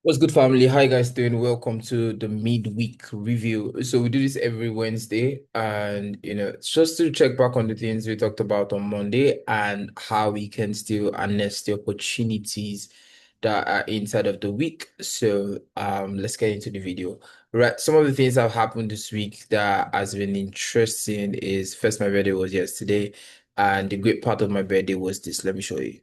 What's good, family? How you guys doing? Welcome to the midweek review. So we do this every Wednesday, and it's just to check back on the things we talked about on Monday and how we can still harness the opportunities that are inside of the week. So let's get into the video. Right, some of the things that have happened this week that has been interesting is first, my birthday was yesterday, and the great part of my birthday was this. Let me show you.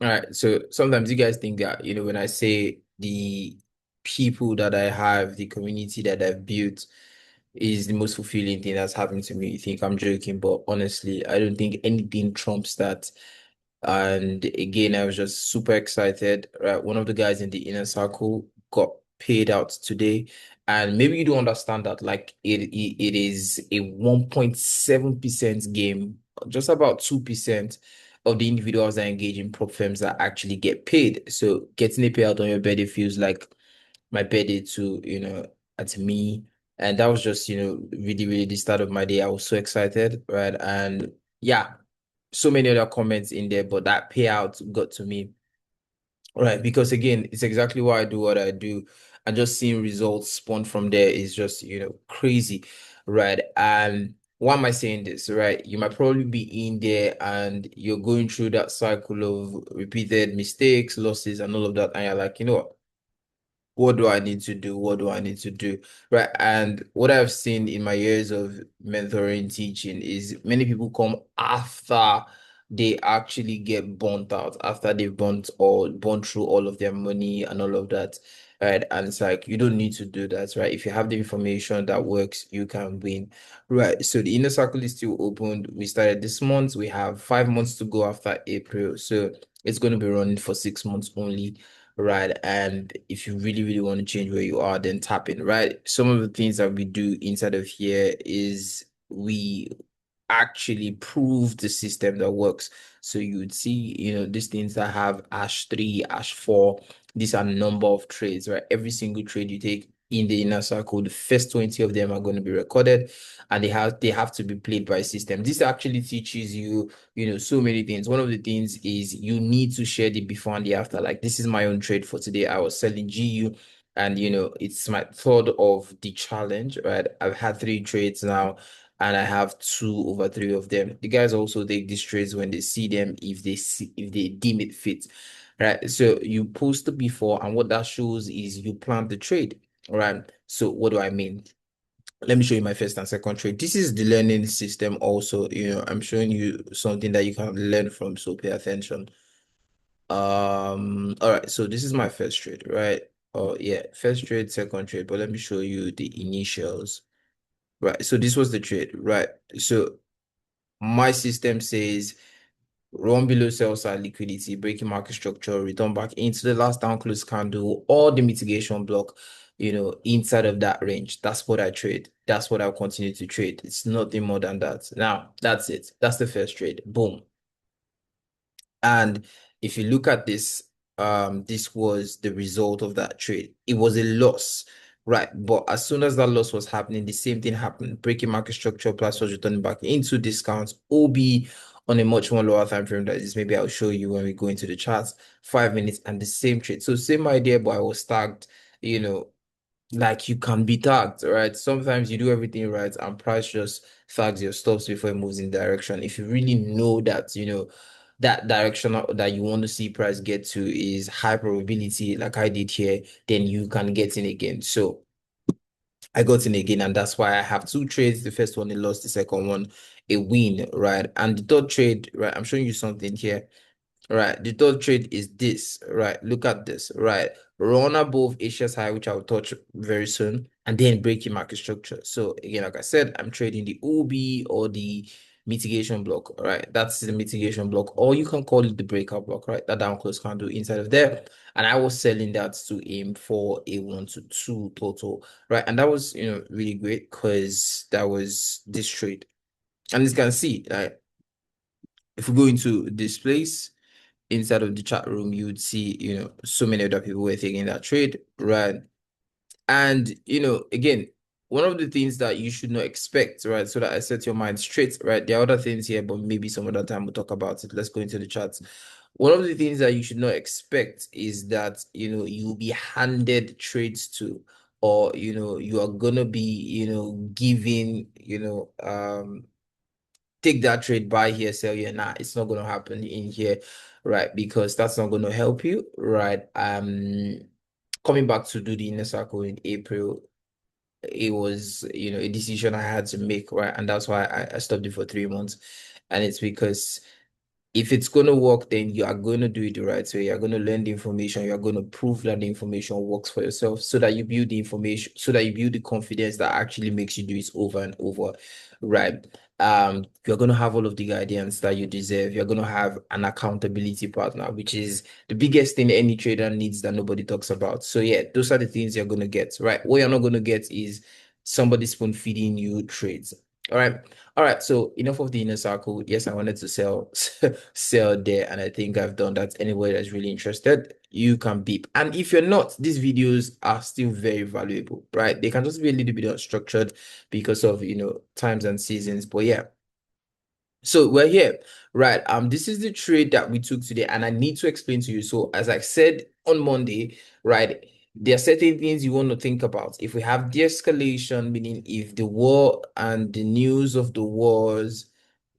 All right. So sometimes you guys think that, when I say the people that I have, the community that I've built is the most fulfilling thing that's happened to me, you think I'm joking, but honestly, I don't think anything trumps that. And again, I was just super excited. Right. One of the guys in the inner circle got paid out today. And maybe you don't understand that, like it is a 1.7% game, just about 2% of the individuals that engage in prop firms that actually get paid. So getting a payout on your birthday feels like my birthday to, at me. And that was just, really, really the start of my day. I was so excited, right? And yeah, so many other comments in there, but that payout got to me, right? Because again, it's exactly why I do what I do. And just seeing results spawn from there is just, crazy, right? And why am I saying this, right? You might probably be in there and you're going through that cycle of repeated mistakes, losses, and all of that. And you're like, what do I need to do? What do I need to do? Right. And what I've seen in my years of mentoring, teaching is many people come after they actually get burnt out, after they've burnt through all of their money and all of that. Right. And it's like, you don't need to do that. Right. If you have the information that works, you can win. Right. So the inner circle is still open. We started this month. We have 5 months to go after April. So it's going to be running for 6 months only, right? And if you really, really want to change where you are, then tap in, right? Some of the things that we do inside of here is we actually prove the system that works. So you would see, these things that have hash 3, hash 4, these are number of trades, right? Every single trade you take in the inner circle, the first 20 of them are going to be recorded and they have to be played by system. This actually teaches you, so many things. One of the things is you need to share the before and the after. Like, this is my own trade for today. I was selling GU and it's my third of the challenge, right? I've had three trades now and I have 2/3 of them. The guys also take these trades when they see them, if they deem it fit, right? So you post the before, and what that shows is you plan the trade, right? So what do I mean? Let me show you my first and second trade. This is the learning system also. I'm showing you something that you can learn from, so pay attention. All right, so this is my first trade, right? Oh yeah, first trade, second trade, but let me show you the initials. Right, so this was the trade, right? So my system says run below sell side liquidity, breaking market structure, return back into the last down close candle or the mitigation block, inside of that range. That's what I trade. That's what I'll continue to trade. It's nothing more than that. Now, that's it. That's the first trade. Boom. And if you look at this, this was the result of that trade. It was a loss, right? But as soon as that loss was happening, the same thing happened. Breaking market structure plus was returning back into discounts, OB on a much more lower time frame. That is, maybe I'll show you when we go into the charts, 5 minutes and the same trade. So same idea, but I was tagged, you know, like you can be tagged, right? Sometimes you do everything right and price just tags your stops before it moves in direction. If you really know that, that direction that you want to see price get to is high probability, like I did here, then you can get in again. So I got in again, and that's why I have two trades. The first one, a loss, the second one, a win, right? And the third trade, right? I'm showing you something here. Right. The third trade is this. Right. Look at this. Right. Run above Asia's high, which I'll touch very soon, and then breaking market structure. So again, like I said, I'm trading the OB or the mitigation block. Right. That's the mitigation block, or you can call it the breakout block, right? That down close candle inside of there. And I was selling that to aim for a 1 to 2 total. Right. And that was, really great because that was this trade. And as you can see, like if we go into this place inside of the chat room, you would see, so many other people were taking that trade, right? And, again, one of the things that you should not expect, right? So that I set your mind straight, right? There are other things here, but maybe some other time we'll talk about it. Let's go into the chats. One of the things that you should not expect is that, you'll be handed trades to, or, you are gonna be, given, take that trade, buy here, sell here. Nah, it's not gonna happen in here, right? Because that's not gonna help you, right? Coming back to do the inner circle in April, it was, a decision I had to make, right? And that's why I stopped it for 3 months. And it's because if it's going to work, then you are going to do it the right way. You're going to learn the information. You're going to prove that the information works for yourself so that you build the information, so that you build the confidence that actually makes you do it over and over, right? You're going to have all of the guidance that you deserve. You're going to have an accountability partner, which is the biggest thing any trader needs that nobody talks about. So yeah, those are the things you're going to get, right? What you're not going to get is somebody spoon feeding you trades. All right. All right, so enough of the inner circle. Yes, I wanted to sell sell there, and I think I've done that. Anybody that's really interested, you can beep. And if you're not, these videos are still very valuable, right? They can just be a little bit unstructured because of times and seasons. But yeah, so we're here, right? This is the trade that we took today, and I need to explain to you. So, as I said on Monday, right, there are certain things you want to think about. If we have de-escalation, meaning if the war and the news of the wars,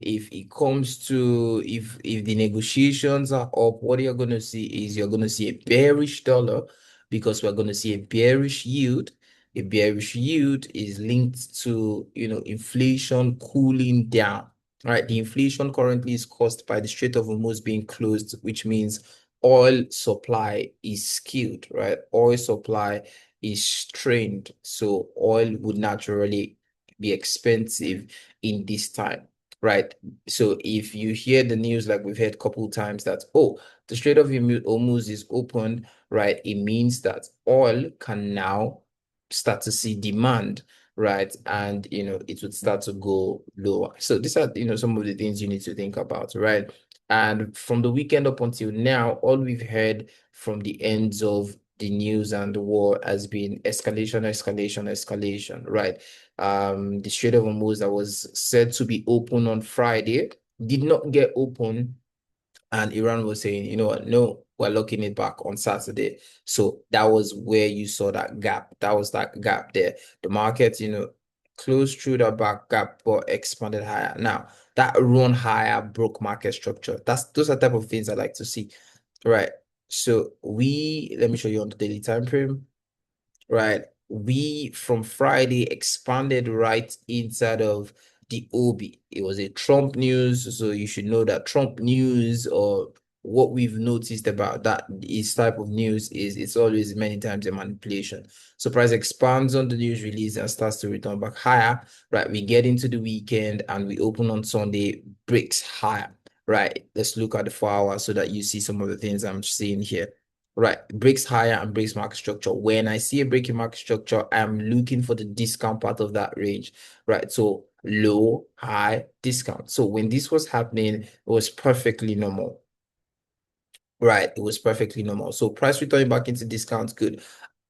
if it comes to if the negotiations are up, what you're going to see is you're going to see a bearish dollar because we're going to see a bearish yield. A bearish yield is linked to inflation cooling down. Right, the inflation currently is caused by the Strait of Hormuz being closed, which means oil supply is skewed, right? Oil supply is strained, so oil would naturally be expensive in this time, right? So if you hear the news like we've heard a couple of times that, oh, the Strait of Hormuz is open, right? It means that oil can now start to see demand, right? And it would start to go lower. So these are some of the things you need to think about, right? And from the weekend up until now, all we've heard from the ends of the news and the war has been escalation, escalation, escalation, right? The Strait of Hormuz that was said to be open on Friday did not get open, and Iran was saying, you know what, no, we're locking it back on Saturday. So that was where you saw that gap. That was that gap there. The market, closed through that back gap but expanded higher. Now, that run higher broke market structure. Those are type of things I like to see. Right. So let me show you on the daily time frame, right? We from Friday expanded right inside of the OB. It was a Trump news, so you should know that Trump news, or what we've noticed about that is type of news, is it's always many times a manipulation. So price expands on the news release and starts to return back higher, right? We get into the weekend and we open on Sunday, breaks higher, right? Let's look at the 4 hours so that you see some of the things I'm seeing here. Right, breaks higher and breaks market structure. When I see a breaking market structure, I'm looking for the discount part of that range, right? So low, high, discount. So when this was happening, it was perfectly normal. Right, it was perfectly normal. So price returning back into discounts, good.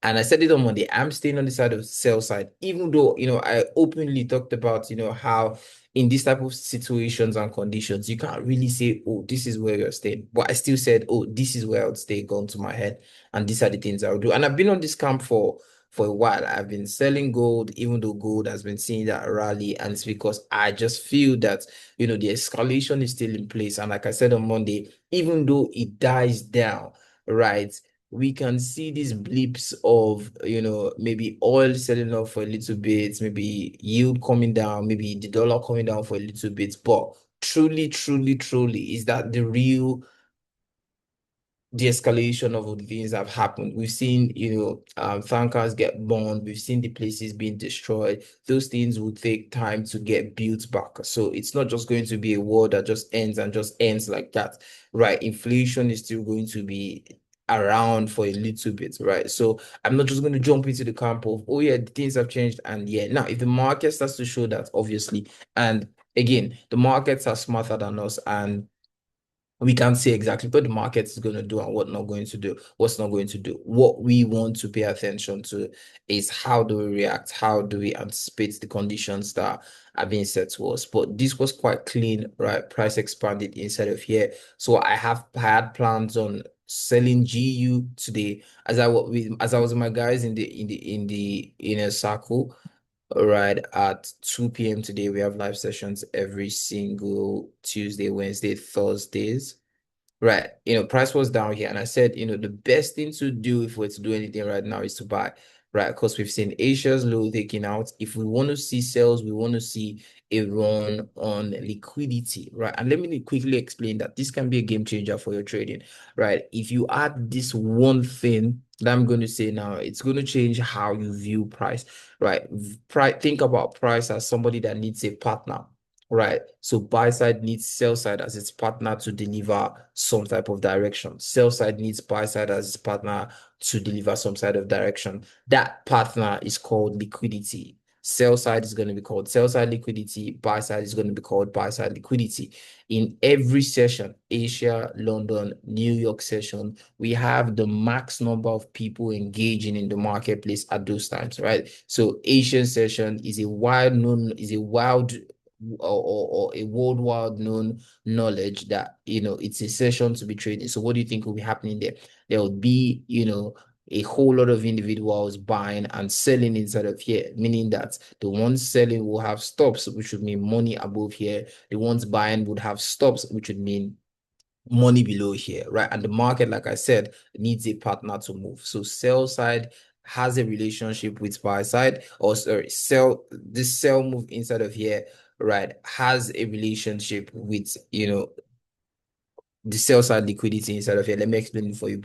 And I said it on Monday, I'm staying on the side of sell side, even though, I openly talked about, how in these type of situations and conditions, you can't really say, oh, this is where you're staying. But I still said, oh, this is where I would stay, gone to my head. And these are the things I would do. And I've been on this camp for a while. I've been selling gold, even though gold has been seeing that rally. And it's because I just feel that, the escalation is still in place. And like I said on Monday, even though it dies down, right? We can see these blips of, maybe oil selling off for a little bit, maybe yield coming down, maybe the dollar coming down for a little bit. But truly, truly, truly, is that the real de-escalation of the things that have happened? We've seen, tankers get burned. We've seen the places being destroyed. Those things will take time to get built back. So it's not just going to be a war that just ends and just ends like that, right? Inflation is still going to be around for a little bit, right? So I'm not just going to jump into the camp of, oh yeah, things have changed. And yeah, now if the market starts to show that, obviously, and again, the markets are smarter than us, and We can't say exactly what the market is going to do and what not going to do, what's not going to do. What we want to pay attention to is how do we react, how do we anticipate the conditions that are being set to us. But this was quite clean, right? Price expanded inside of here. So I had plans on selling GU today as I was with my guys in the inner circle. Right at 2 p.m. today, we have live sessions every single Tuesday, Wednesday, Thursdays. Right. Price was down here. And I said, the best thing to do if we're to do anything right now is to buy. Right. Because we've seen Asia's low taking out. If we want to see sales, we want to see a run on liquidity. Right. And let me quickly explain that this can be a game changer for your trading. Right. If you add this one thing that I'm going to say now, it's going to change how you view price. Right. Think about price as somebody that needs a partner. Right. So buy side needs sell side as its partner to deliver some type of direction. Sell side needs buy side as its partner to deliver some side of direction. That partner is called liquidity. Sell side is going to be called sell side liquidity. Buy side is going to be called buy side liquidity. In every session, Asia, London, New York session, we have the max number of people engaging in the marketplace at those times, right? So Asian session is a wild or a worldwide known knowledge that it's a session to be trading. So what do you think will be happening there? There will be a whole lot of individuals buying and selling inside of here, meaning that the ones selling will have stops, which would mean money above here. The ones buying would have stops, which would mean money below here, right? And the market, like I said, needs a partner to move. So sell side has a relationship with buy side, or sorry, sell move inside of here, right, has a relationship with the sell side liquidity inside of here. Let me explain it for you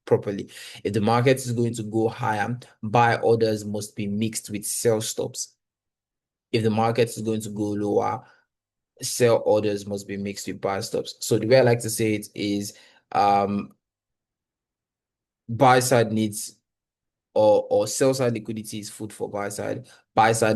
properly. If the market is going to go higher, buy orders must be mixed with sell stops. If the market is going to go lower, sell orders must be mixed with buy stops. So the way I like to say it is buy side needs or sell side liquidity is food for buy side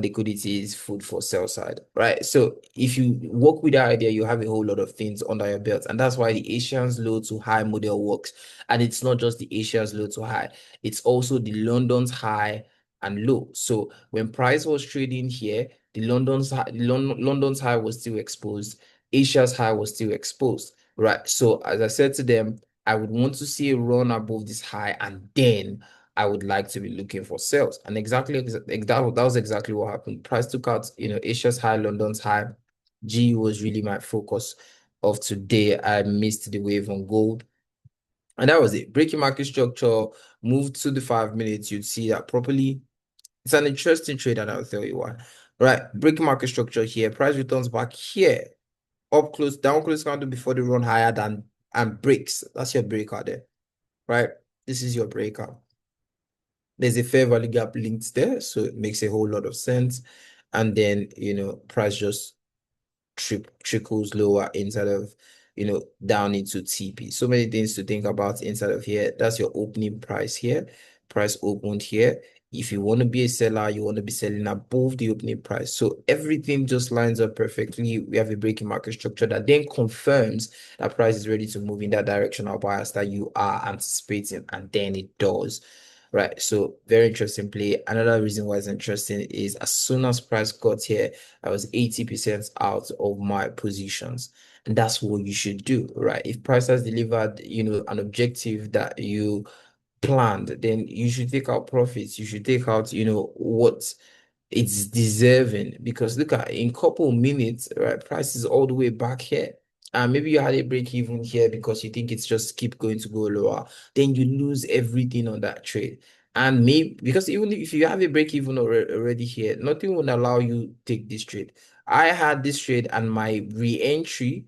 liquidity is food for sell side, right? So if you work with that idea, you have a whole lot of things under your belt, and that's why the Asians low to high model works. And it's not just the Asians low to high, it's also the London's high and low. So when price was trading here, London's high was still exposed, Asia's high was still exposed, right? So as I said to them, I would want to see a run above this high, and then I would like to be looking for sales. And that was exactly what happened. Price took out, Asia's high, London's high. G was really my focus of today. I missed the wave on gold. And that was it. Breaking market structure, moved to the 5 minutes. You'd see that properly. It's an interesting trade, and I'll tell you why. Right. Breaking market structure here. Price returns back here. Up close, down close candle before they run higher than and breaks. That's your breaker there. Right. This is your breaker. There's a fair value gap linked there, so it makes a whole lot of sense. And then, price just trickles lower inside of, down into TP. So many things to think about inside of here. That's your opening price here. Price opened here. If you want to be a seller, you want to be selling above the opening price. So everything just lines up perfectly. We have a breaking market structure that then confirms that price is ready to move in that directional bias that you are anticipating, and then it does. Right, so very interesting play. Another reason why it's interesting is as soon as price got here, I was 80% out of my positions. And that's what you should do, right? If price has delivered, an objective that you planned, then you should take out profits. You should take out, what it's deserving, because look at in couple minutes, right? Price is all the way back here. And maybe you had a break even here because you think it's just keep going to go lower. Then you lose everything on that trade. And maybe because even if you have a break even already here, nothing will allow you take this trade. I had this trade and my re-entry,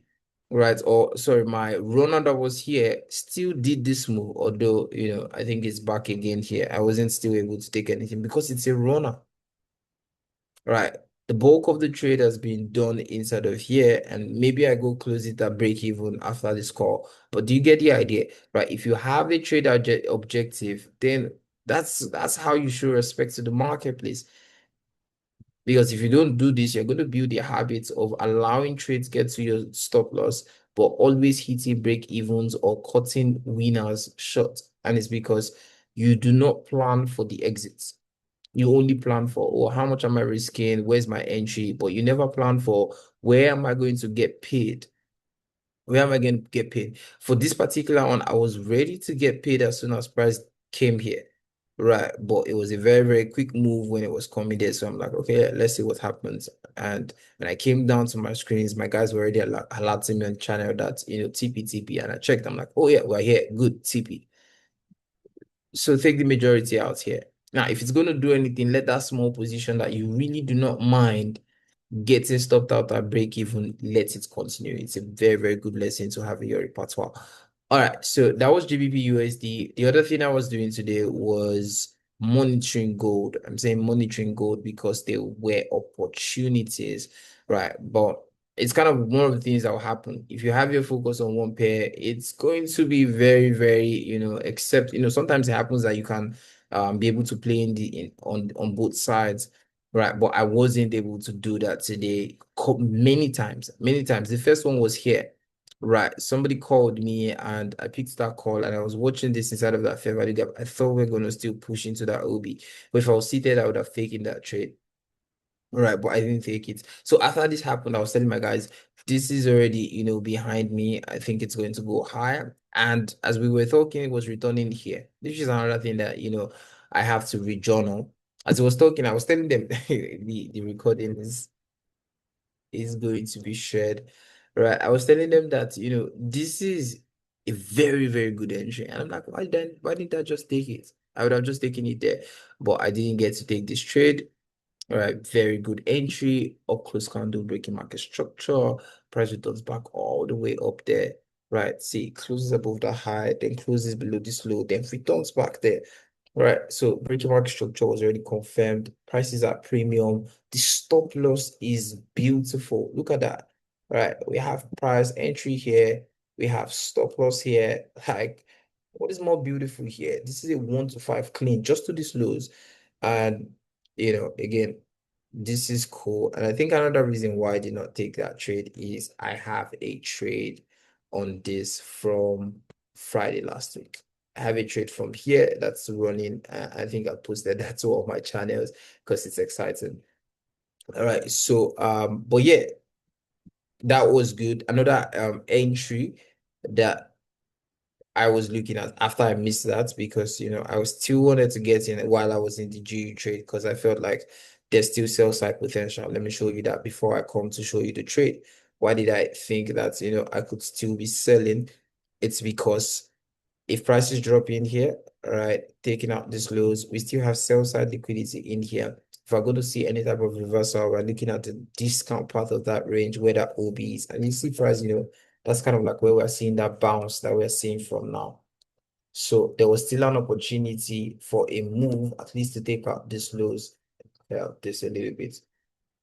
right? Or sorry, my runner that was here still did this move, although I think it's back again here. I wasn't still able to take anything because it's a runner. Right. The bulk of the trade has been done inside of here, and maybe I go close it at break even after this call. But do you get the idea? Right. If you have a trade objective, then that's how you show respect to the marketplace. Because if you don't do this, you're going to build the habit of allowing trades get to your stop loss, but always hitting break evens or cutting winners short. And it's because you do not plan for the exits. You only plan for, oh, how much am I risking? Where's my entry? But you never plan for where am I going to get paid? Where am I going to get paid? For this particular one, I was ready to get paid as soon as price came here. Right. But it was a very, very quick move when it was coming there. So I'm like, okay, let's see what happens. And when I came down to my screens, my guys were already alerting me on channel that, TP, TP. And I checked, I'm like, oh yeah, we're here. Good, TP. So take the majority out here. Now, if it's going to do anything, let that small position that you really do not mind getting stopped out at break even, let it continue. It's a very, very good lesson to have in your repertoire. All right, so that was GBP USD. The other thing I was doing today was monitoring gold. I'm saying monitoring gold because there were opportunities, right? But it's kind of one of the things that will happen. If you have your focus on one pair, it's going to be very, very, except, sometimes it happens that you can be able to play on both sides. Right, but I wasn't able to do that today many times, many times. The first one was here. Right, somebody called me and I picked that call and I was watching this inside of that fair value gap. I thought we are going to still push into that OB, but if I was seated, I would have taken that trade. Right, but I didn't take it. So after this happened, I was telling my guys, this is already, behind me. I think it's going to go higher. And as we were talking, it was returning here. This is another thing that, I have to rejournal. As I was talking, I was telling them the recording is going to be shared. Right. I was telling them that, this is a very, very good entry. And I'm like, why didn't I just take it? I would have just taken it there. But I didn't get to take this trade. All right, very good entry, up close candle breaking market structure, price returns back all the way up there. Right, see, it closes above the high, then closes below this low, then returns back there. Right, so breaking market structure was already confirmed. Prices at premium. The stop loss is beautiful. Look at that. Right, we have price entry here. We have stop loss here. Like, what is more beautiful here? This is a 1 to 5 clean just to this lows. And again, this is cool. And I think another reason why I did not take that trade is I have a trade on this from Friday last week. I have a trade from here that's running. I think I posted that to all my channels because it's exciting. All right. So, but yeah, that was good. Another entry that I was looking at after I missed that because I was still wanted to get in while I was in the GU trade because I felt like there's still sell side potential. Let me show you that before I come to show you the trade. Why did I think that I could still be selling? It's because if prices drop in here, right, taking out these lows, we still have sell side liquidity in here. If we're going to see any type of reversal, we're looking at the discount part of that range where that OB is. And you see price, that's kind of like where we're seeing that bounce that we're seeing from now. So there was still an opportunity for a move, at least to take out these lows. Clear out this a little bit.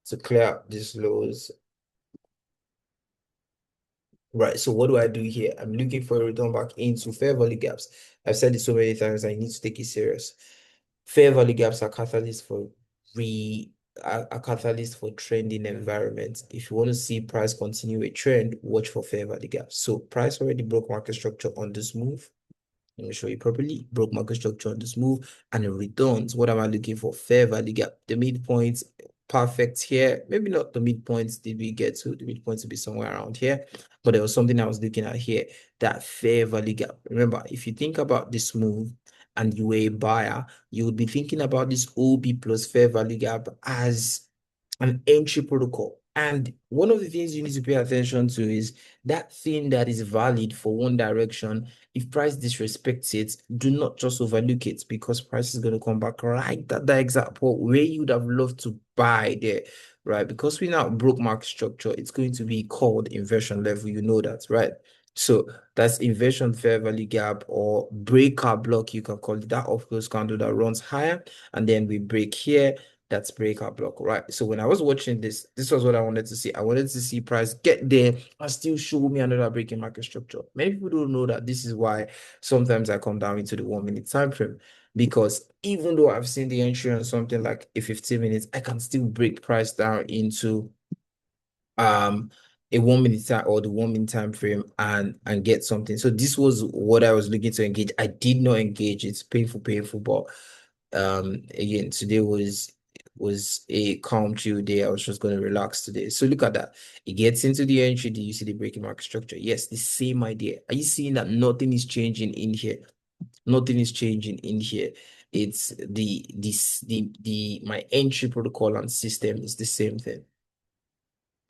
To clear out these lows. Right. So what do I do here? I'm looking for a return back into fair value gaps. I've said it so many times, I need to take it serious. Fair value gaps are catalyst for a catalyst for trending environments. If you want to see price continue a trend, watch for fair value gaps. So price already broke market structure on this move. Let me show you properly. Broke market structure on this move and it returns. What am I looking for? Fair value gap. The midpoints, perfect here. Maybe not the midpoints did we get to. The midpoints will be somewhere around here. But there was something I was looking at here. That fair value gap. Remember, if you think about this move and you were a buyer, you would be thinking about this OB plus fair value gap as an entry protocol. And one of the things you need to pay attention to is that thing that is valid for one direction. If price disrespects it, do not just overlook it because price is going to come back right at the exact point where you would have loved to buy there, right? Because we now broke market structure, it's going to be called inversion level. You know that, right? So that's inversion fair value gap or breaker block, you can call it that off close candle that runs higher. And then we break here, that's breakout block, right? So when I was watching this was what I wanted to see. I wanted to see price get there and still show me another breaking market structure. Many people don't know that this is why sometimes I come down into the 1 minute time frame because even though I've seen the entry on something like a 15 minutes, I can still break price down into um a 1 minute time or the 1 minute time frame and get something. So this was what I was looking to engage. I did not engage. It's painful, painful, but again, today was a calm, chill day. I was just going to relax today. So look at that. It gets into the entry. Do you see the breaking market structure? Yes, the same idea. Are you seeing that nothing is changing in here? Nothing is changing in here. It's the my entry protocol and system is the same thing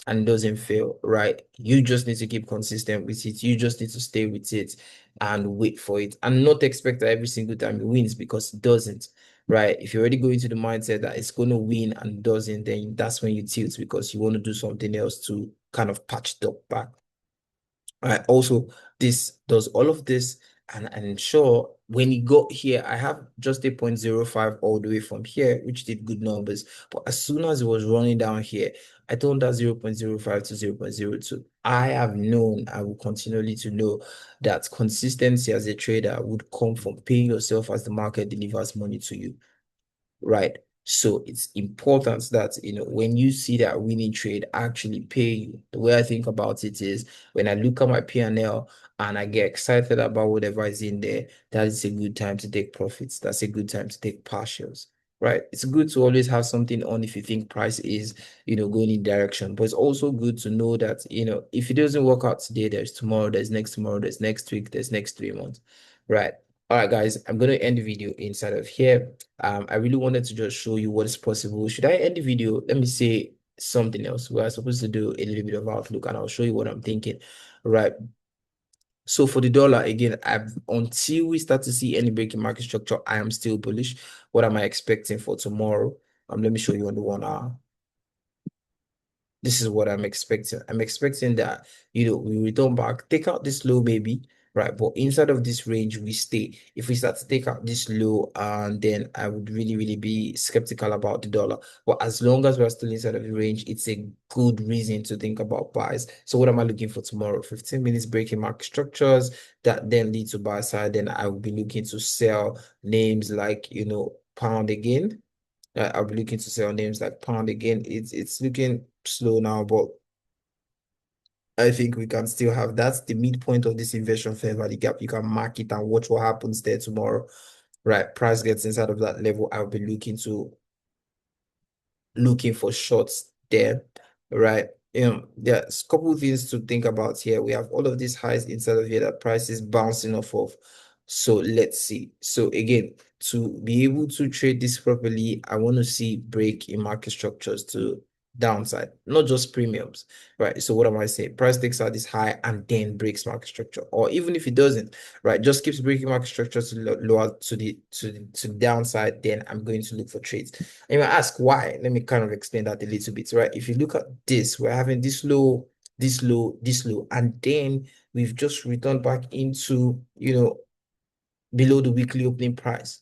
and it doesn't fail, right? You just need to keep consistent with it. You just need to stay with it and wait for it and not expect that every single time it wins because it doesn't, right? If you already go into the mindset that it's going to win and doesn't, then that's when you tilt because you want to do something else to kind of patch it up back. Also, this does all of this and ensure when he got here, I have just a 0.05 all the way from here, which did good numbers. But as soon as it was running down here, I turned that 0.05 to 0.02. I have known, I will continually to know that consistency as a trader would come from paying yourself as the market delivers money to you, right? So it's important that, when you see that winning trade actually pay you, the way I think about it is when I look at my P&L and I get excited about whatever is in there, that is a good time to take profits. That's a good time to take partials, right? It's good to always have something on if you think price is, going in direction, but it's also good to know that, if it doesn't work out today, there's tomorrow, there's next tomorrow, there's next week, there's next 3 months, right? All right, guys, I'm going to end the video inside of here. I really wanted to just show you what is possible. Should I end the video? Let me say something else. We're supposed to do a little bit of outlook and I'll show you what I'm thinking. Right. So for the dollar, again, until we start to see any breaking market structure, I am still bullish. What am I expecting for tomorrow? Let me show you on the 1 hour. This is what I'm expecting. I'm expecting that, we return back, take out this low maybe, right? But inside of this range, we stay. If we start to take out this low, and then I would really, really be skeptical about the dollar. But as long as we're still inside of the range, it's a good reason to think about buys. So what am I looking for tomorrow? 15 minutes breaking market structures that then lead to buy side. Then I will be looking to sell names like, pound again. I'll be looking to sell names like pound again. It's looking slow now, but I think we can still have that's the midpoint of this inversion fair value gap. You can mark it and watch what happens there tomorrow. Right. Price gets inside of that level. I'll be looking for shorts there, right? There's a couple of things to think about here. We have all of these highs inside of here that price is bouncing off of. So let's see. So again, to be able to trade this properly, I want to see break in market structures to downside, not just premiums, right? So what am I saying? Price takes out this high and then breaks market structure, or even if it doesn't, right, just keeps breaking market structure to lower to the downside, then I'm going to look for trades. And you might ask why. Let me kind of explain that a little bit, right? If you look at this, we're having this low, this low, this low, and then we've just returned back into, below the weekly opening price.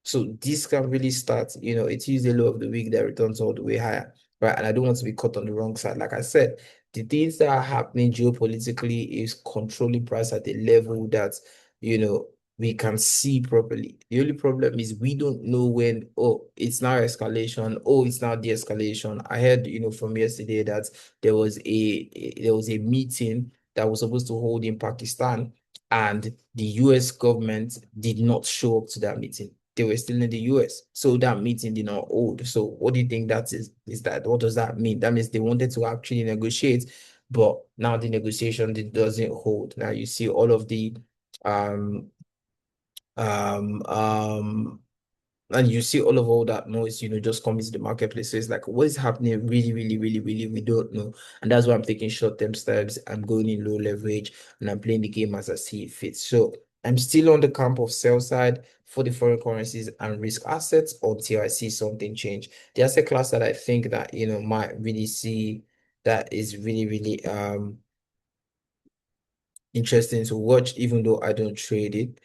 So this can really start, it's usually low of the week that returns all the way higher, right? And I don't want to be caught on the wrong side. Like I said, the things that are happening geopolitically is controlling price at a level that, you know, we can see properly. The only problem is we don't know when, oh, it's now escalation, oh, it's now de-escalation. I heard, from yesterday that there was a meeting that was supposed to hold in Pakistan, and the US government did not show up to that meeting. They were still in the US. So that meeting did not hold. So what do you think that is? Is that what does that mean? That means they wanted to actually negotiate, but now the negotiation doesn't hold. Now you see all of the um um um and you see all that noise, just come into the marketplace. So it's like, what is happening? Really, really, really, really, we don't know. And that's why I'm taking short-term steps. I'm going in low leverage and I'm playing the game as I see it fits. So I'm still on the camp of sell side for the foreign currencies and risk assets until I see something change. The asset class that I think that, might really see that is really, really interesting to watch, even though I don't trade it,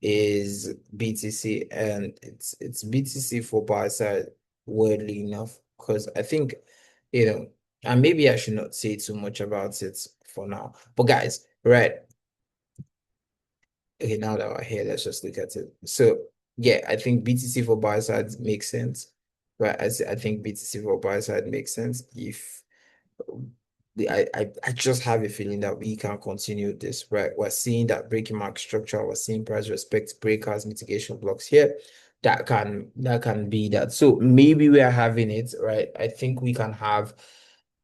is BTC, and it's BTC for buy side, weirdly enough, because I think, and maybe I should not say too much about it for now. But guys, right? Okay, now that we're here, let's just look at it. So yeah, I think BTC for buy side makes sense, right? I think BTC for buy side makes sense if I just have a feeling that we can continue this, right? We're seeing that breaking mark structure, we're seeing price respect breakers, mitigation blocks here. That can be that. So maybe we are having it, right? I think we can have,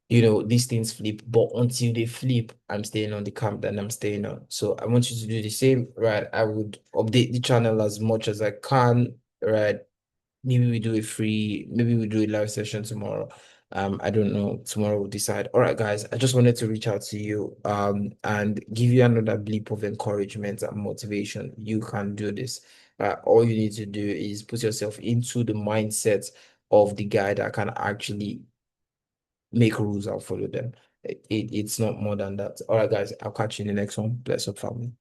these things flip, but until they flip, I'm staying on the camp that I'm staying on. So I want you to do the same, right? I would update the channel as much as I can, right? Maybe we do a live session tomorrow. I don't know. Tomorrow we'll decide. All right, guys. I just wanted to reach out to you and give you another blip of encouragement and motivation. You can do this. All you need to do is put yourself into the mindset of the guy that can actually make rules and follow them. It's not more than that. All right, guys. I'll catch you in the next one. Bless up, family.